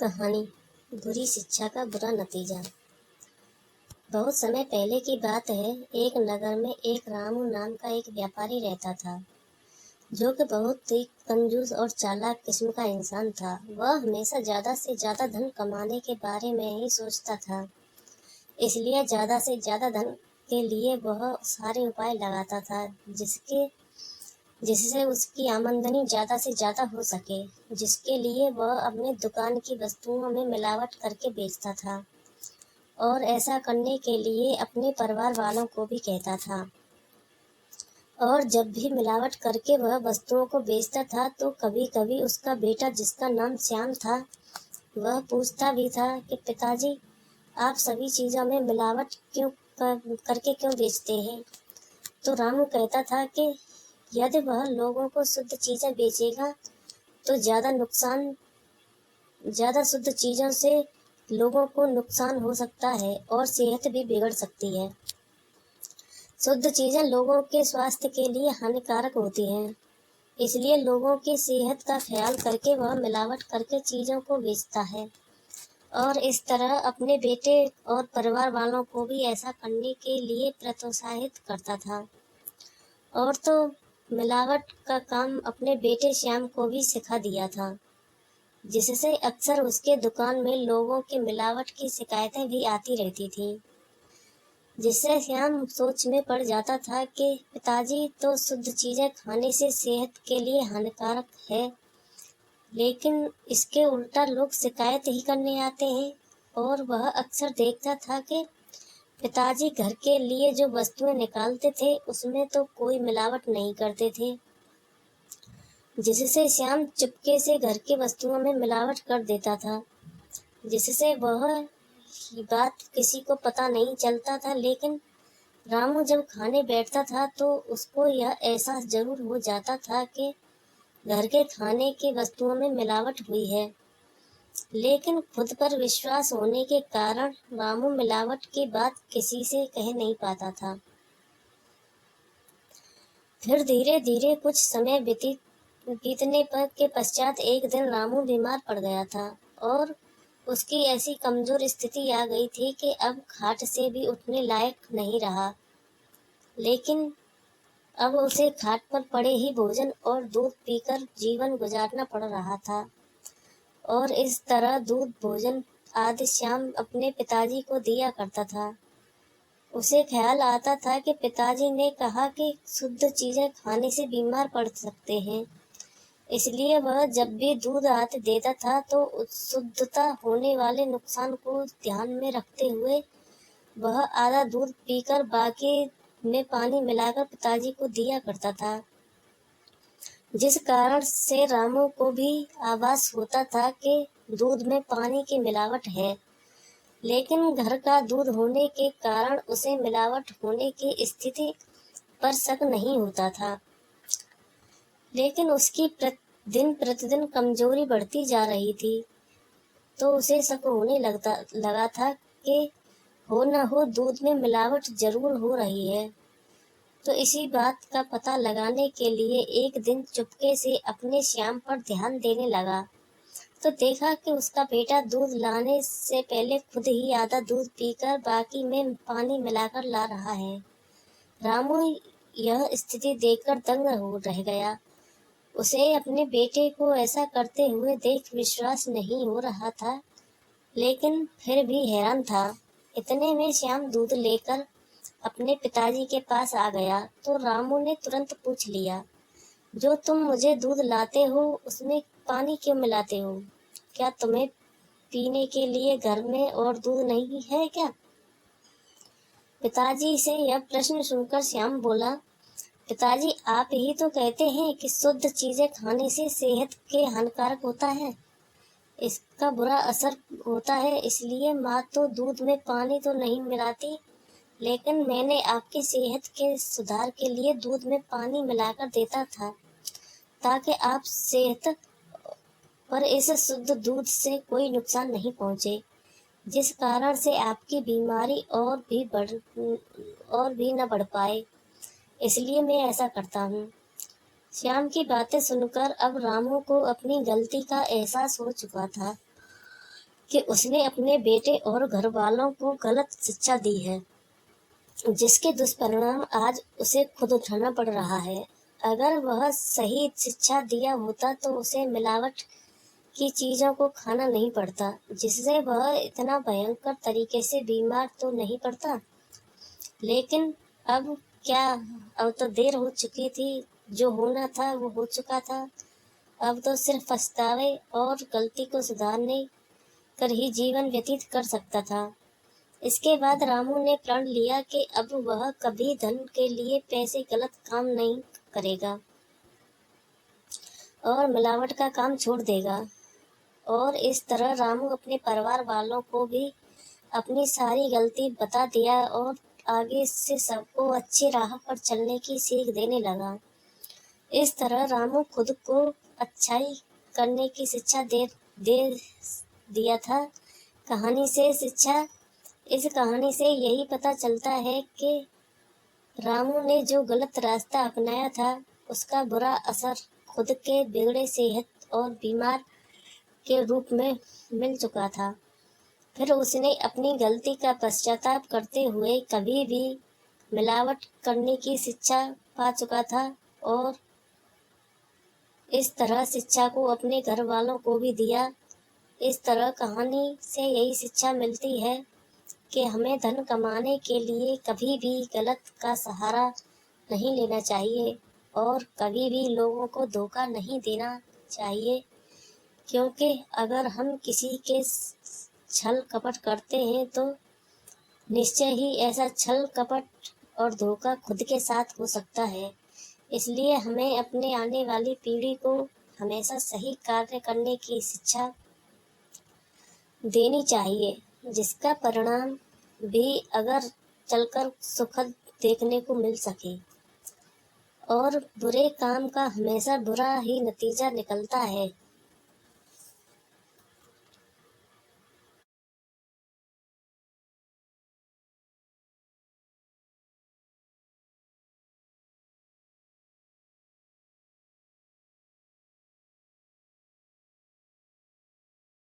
कहानी बुरी शिक्षा का बुरा नतीजा। बहुत समय पहले की बात है। एक नगर में एक रामू नाम का एक व्यापारी रहता था, जो कि बहुत ही कंजूस और चालाक किस्म का इंसान था। वह हमेशा ज्यादा से ज्यादा धन कमाने के बारे में ही सोचता था, इसलिए ज्यादा से ज्यादा धन के लिए वह सारे उपाय लगाता था जिससे उसकी आमदनी ज्यादा से ज्यादा हो सके, जिसके लिए वह अपने दुकान की वस्तुओं में मिलावट करके बेचता था और ऐसा करने के लिए अपने परिवार वालों को भी कहता था। और जब भी मिलावट करके वह वस्तुओं को बेचता था तो कभी कभी उसका बेटा, जिसका नाम श्याम था, वह पूछता भी था कि पिताजी, आप सभी चीजों में मिलावट करके क्यों बेचते हैं? तो रामू कहता था कि यदि वह लोगों को शुद्ध चीजें बेचेगा तो ज्यादा शुद्ध चीजों से लोगों को नुकसान हो सकता है और सेहत भी बिगड़ सकती है। शुद्ध चीजें लोगों के स्वास्थ्य के लिए हानिकारक होती हैं, इसलिए लोगों की सेहत का ख्याल करके वह मिलावट करके चीजों को बेचता है और इस तरह अपने बेटे और परिवार वालों को भी ऐसा करने के लिए प्रोत्साहित करता था। और तो मिलावट का काम अपने बेटे श्याम को भी सिखा दिया था, जिससे अक्सर उसके दुकान में लोगों की मिलावट की शिकायतें भी आती रहती थीं, जिससे श्याम सोच में पड़ जाता था कि पिताजी तो शुद्ध चीजें खाने से सेहत के लिए हानिकारक है, लेकिन इसके उल्टा लोग शिकायत ही करने आते हैं। और वह अक्सर देखता था कि पिताजी घर के लिए जो वस्तुएं निकालते थे उसमें तो कोई मिलावट नहीं करते थे, जिससे श्याम चुपके से घर की वस्तुओं में मिलावट कर देता था, जिससे वह बात किसी को पता नहीं चलता था। लेकिन रामू जब खाने बैठता था तो उसको यह एहसास जरूर हो जाता था कि घर के खाने की वस्तुओं में मिलावट हुई है, लेकिन खुद पर विश्वास होने के कारण रामू मिलावट की बात किसी से कह नहीं पाता था। फिर धीरे धीरे कुछ समय बीतने के पश्चात एक दिन रामू बीमार पड़ गया था और उसकी ऐसी कमजोर स्थिति आ गई थी कि अब खाट से भी उठने लायक नहीं रहा, लेकिन अब उसे खाट पर पड़े ही भोजन और दूध पीकर जीवन गुजारना पड़ रहा था। और इस तरह दूध, भोजन आदि श्याम अपने पिताजी को दिया करता था। उसे ख्याल आता था कि पिताजी ने कहा कि शुद्ध चीजें खाने से बीमार पड़ सकते हैं, इसलिए वह जब भी दूध आदि देता था तो शुद्धता होने वाले नुकसान को ध्यान में रखते हुए वह आधा दूध पीकर बाकी में पानी मिलाकर पिताजी को दिया करता था, जिस कारण से रामू को भी आभास होता था कि दूध में पानी की मिलावट है, लेकिन घर का दूध होने के कारण उसे मिलावट होने की स्थिति पर शक नहीं होता था। लेकिन उसकी दिन प्रतिदिन कमजोरी बढ़ती जा रही थी, तो उसे शक होने लगा था कि हो न हो दूध में मिलावट जरूर हो रही है। तो इसी बात का पता लगाने के लिए एक दिन चुपके से अपने श्याम पर ध्यान देने लगा, तो देखा कि उसका बेटा दूध लाने से पहले खुद ही आधा दूध पीकर बाकी में पानी मिलाकर ला रहा है। रामू यह स्थिति देखकर दंग हो रह गया। उसे अपने बेटे को ऐसा करते हुए देख विश्वास नहीं हो रहा था, लेकिन फिर भी हैरान था। इतने में श्याम दूध लेकर अपने पिताजी के पास आ गया, तो रामू ने तुरंत पूछ लिया, जो तुम मुझे दूध लाते हो उसमें पानी क्यों मिलाते हो? क्या तुम्हें पीने के लिए घर में और दूध नहीं है क्या? पिताजी से यह प्रश्न सुनकर श्याम बोला, पिताजी, आप ही तो कहते हैं कि शुद्ध चीजें खाने से सेहत के हानिकारक होता है, इसका बुरा असर होता है, इसलिए माँ तो दूध में पानी तो नहीं मिलाती, लेकिन मैंने आपकी सेहत के सुधार के लिए दूध में पानी मिलाकर देता था, ताकि आप सेहत पर इस शुद्ध दूध से कोई नुकसान नहीं पहुंचे, जिस कारण से आपकी बीमारी और भी न बढ़ पाए, इसलिए मैं ऐसा करता हूँ। श्याम की बातें सुनकर अब रामू को अपनी गलती का एहसास हो चुका था। कि उसने अपने बेटे और घर वालों को गलत शिक्षा दी है, जिसके दुष्परिणाम आज उसे खुद उठाना पड़ रहा है। अगर वह सही शिक्षा दिया होता तो उसे मिलावट की चीजों को खाना नहीं पड़ता, जिससे वह इतना भयंकर तरीके से बीमार तो नहीं पड़ता। लेकिन अब क्या, अब तो देर हो चुकी थी। जो होना था वो हो चुका था। अब तो सिर्फ पछतावे और गलती को सुधारने कर ही जीवन व्यतीत कर सकता था। इसके बाद रामू ने प्रण लिया कि अब वह कभी धन के लिए पैसे गलत काम नहीं करेगा और मिलावट का काम छोड़ देगा। और इस तरह रामू अपने परिवार वालों को भी अपनी सारी गलती बता दिया और आगे से सबको अच्छी राह पर चलने की सीख देने लगा। इस तरह रामू खुद को अच्छाई करने की शिक्षा दे दिया था। कहानी से शिक्षा, इस कहानी से यही पता चलता है कि रामू ने जो गलत रास्ता अपनाया था उसका बुरा असर खुद के बिगड़े सेहत और बीमार के रूप में मिल चुका था। फिर उसने अपनी गलती का पश्चाताप करते हुए कभी भी मिलावट करने की शिक्षा पा चुका था और इस तरह शिक्षा को अपने घर वालों को भी दिया। इस तरह कहानी से यही शिक्षा मिलती है कि हमें धन कमाने के लिए कभी भी गलत का सहारा नहीं लेना चाहिए और कभी भी लोगों को धोखा नहीं देना चाहिए, क्योंकि अगर हम किसी के छल कपट करते हैं तो निश्चय ही ऐसा छल कपट और धोखा खुद के साथ हो सकता है। इसलिए हमें अपने आने वाली पीढ़ी को हमेशा सही कार्य करने की शिक्षा देनी चाहिए, जिसका परिणाम भी अगर चलकर सुखद देखने को मिल सके। और बुरे काम का हमेशा बुरा ही नतीजा निकलता है।